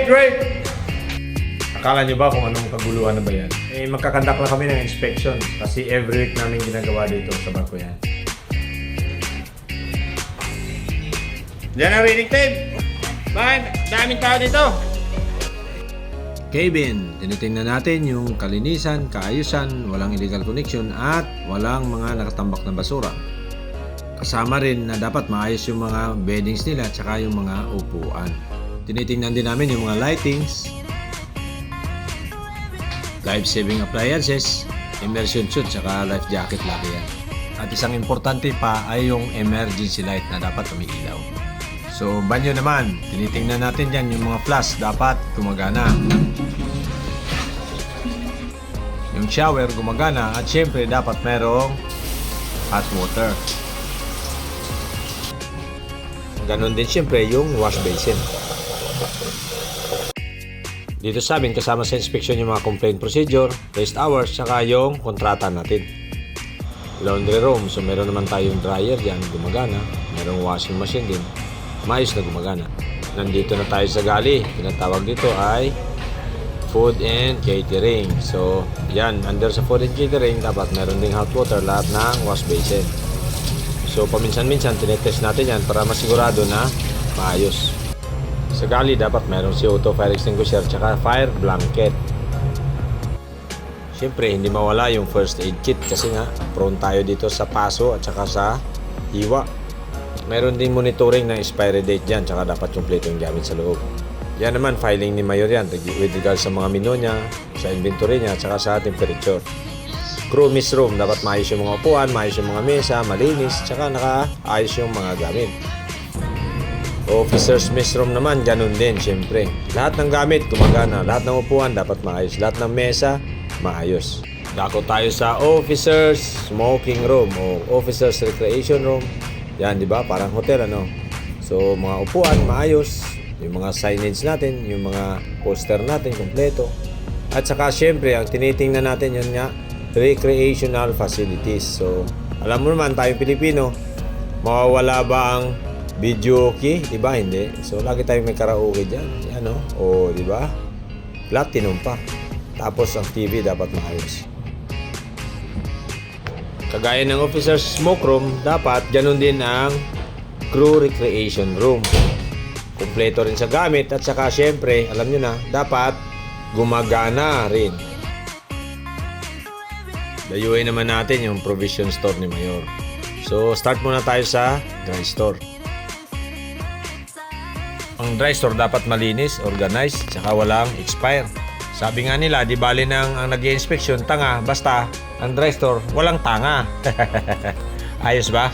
great! Akala nyo ba kung anong kaguluhan na ba yan? Eh, magkakandak lang kami ng inspection kasi every week namin ginagawa dito sa barko yan. Diyan na reading tape! Bakit? Daming tao dito! Cabin, tinitingnan natin yung kalinisan, kaayusan, walang illegal connection at walang mga nakatambak na basura. Kasama rin na dapat maayos yung mga beddings nila at saka yung mga upuan. Tinitingnan din namin yung mga lightings, life-saving appliances, immersion suit, saka life jacket lagi yan. At isang importante pa ay yung emergency light na dapat umiilaw. So, banyo naman, tinitingnan natin dyan yung mga flash dapat gumagana. Yung shower gumagana at syempre dapat merong hot water. Ganon din syempre yung wash basin. Dito sa amin kasama sa inspection yung mga complaint procedure, rest hours, saka yung kontrata natin. Laundry room, so meron naman tayong dryer dyan, gumagana. Merong washing machine din, maayos na gumagana. Nandito na tayo sa galley, tinatawag dito ay food and catering. So, yan, under sa food and catering, dapat meron ding hot water, lahat ng wash basin. So, paminsan-minsan, tinetest natin yan para masigurado na maayos. Sa galley, dapat meron CO2 fire extinguisher, tsaka fire blanket. Siyempre, hindi mawala yung first aid kit kasi nga, prone tayo dito sa paso at saka sa hiwa. Meron din monitoring ng expiry date dyan, tsaka dapat kumpleto yung gamit sa loob. Yan naman, filing ni Mayor yan with regards sa mga menu niya, sa inventory niya, tsaka sa temperature. Crew miss room, dapat maayos yung mga upuan, maayos yung mga mesa, malinis, tsaka nakaayos yung mga gamit. Officers mess room naman, ganun din, syempre. Lahat ng gamit, gumagana. Lahat ng upuan, dapat maayos. Lahat ng mesa, maayos. Dako tayo sa officers smoking room o officers recreation room. Yan, di ba? Parang hotel, ano? So, mga upuan, maayos. Yung mga signage natin, yung mga poster natin, kompleto. At saka syempre, ang tinitingnan natin yun nga, recreational facilities. So, alam mo naman, tayong Pilipino, mawawala ba ang video key? Diba? Hindi. So, lagi tayong may karaoke dyan. Yan, no? O, diba? Platinum pa. Tapos, ang TV dapat maayos. Kagaya ng officer's smoke room, dapat ganun din ang crew recreation room. Kumpleto rin sa gamit at saka syempre, alam nyo na, dapat gumagana rin. Dayuhin naman natin yung provision store ni Mayor. So, start muna tayo sa dry store. Ang dry store dapat malinis, organized, saka walang expire. Sabi nga nila, di bali nang ang nag-i-inspection, tanga, basta ang dry store, walang tanga. Ayos ba?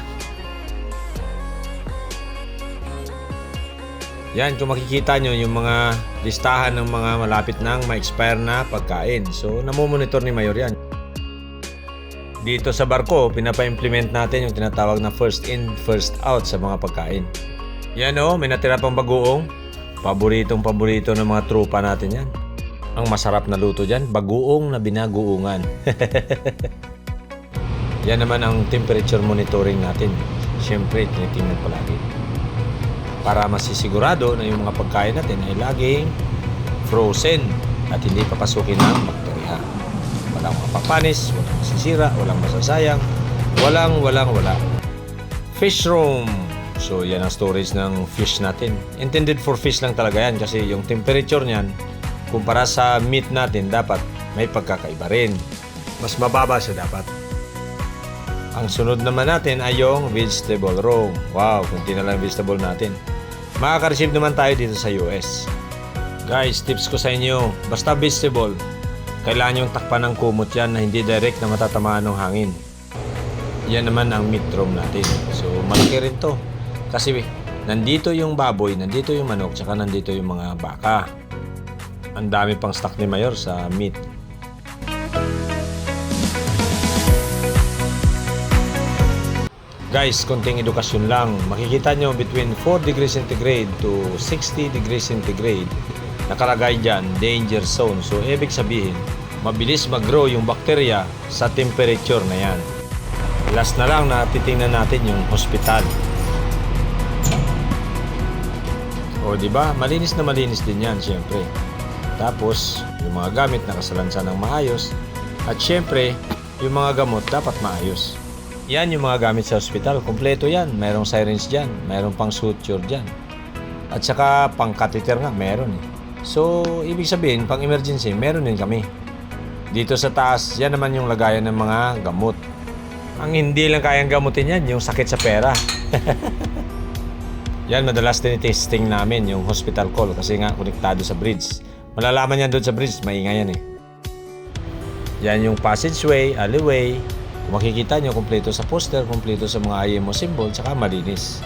Yan, kung makikita nyo yung mga listahan ng mga malapit nang ma-expire na pagkain. So, namomonitor ni Mayor yan. Dito sa barko, pinapa-implement natin yung tinatawag na first in, first out sa mga pagkain. Yan o, may natira pang bagoong. Paboritong-paborito ng mga trupa natin yan. Ang masarap na luto dyan, bagoong na binagoongan. Yan naman ang temperature monitoring natin. Siyempre, tinitingnan palagi. Para masisigurado na yung mga pagkain natin ay laging frozen at hindi papasukin ng bakterya. Walang mapapanis, walang masisira, walang masasayang, wala. Fish room. So, yan ang storage ng fish natin. Intended for fish lang talaga yan kasi yung temperature niyan, kumpara sa meat natin, dapat may pagkakaiba rin. Mas mababa siya dapat. Ang sunod naman natin ay yung vegetable room. Wow, kunti na lang vegetable natin. Makaka-receive naman tayo dito sa US. Guys, tips ko sa inyo, basta vegetable, kailangan yung takpan ng kumot yan na hindi direct na matatamaan ng hangin. Yan naman ang meat room natin. So, malaki rin to. Kasi nandito yung baboy, nandito yung manok, tsaka nandito yung mga baka. Ang dami pang stock ni Mayor sa meat. Guys, konting edukasyon lang. Makikita nyo between 4 degrees centigrade to 60 degrees centigrade. Nakalagay dyan, danger zone. So, ibig sabihin, mabilis mag-grow yung bakterya sa temperature na yan. Last na lang na titingnan natin yung hospital. O O, di ba? Malinis na malinis din yan, syempre. Tapos, yung mga gamit nakasalansan ng maayos. At syempre, yung mga gamot dapat maayos. Yan yung mga gamit sa ospital. Kompleto yan. Mayroong syringe dyan. Mayroong pang suture dyan. At saka pang catheter nga, meron eh. So, ibig sabihin, pang emergency, meron din kami. Dito sa taas, yan naman yung lagayan ng mga gamot. Ang hindi lang kayang gamutin yan, yung sakit sa pera. Yan, madalas tinitesting namin yung hospital call kasi nga konektado sa bridge. Malalaman yan doon sa bridge, maingay yan eh. Yan yung passageway, alleyway. Kung makikita nyo, kompleto sa poster, kompleto sa mga IMO symbol, tsaka malinis.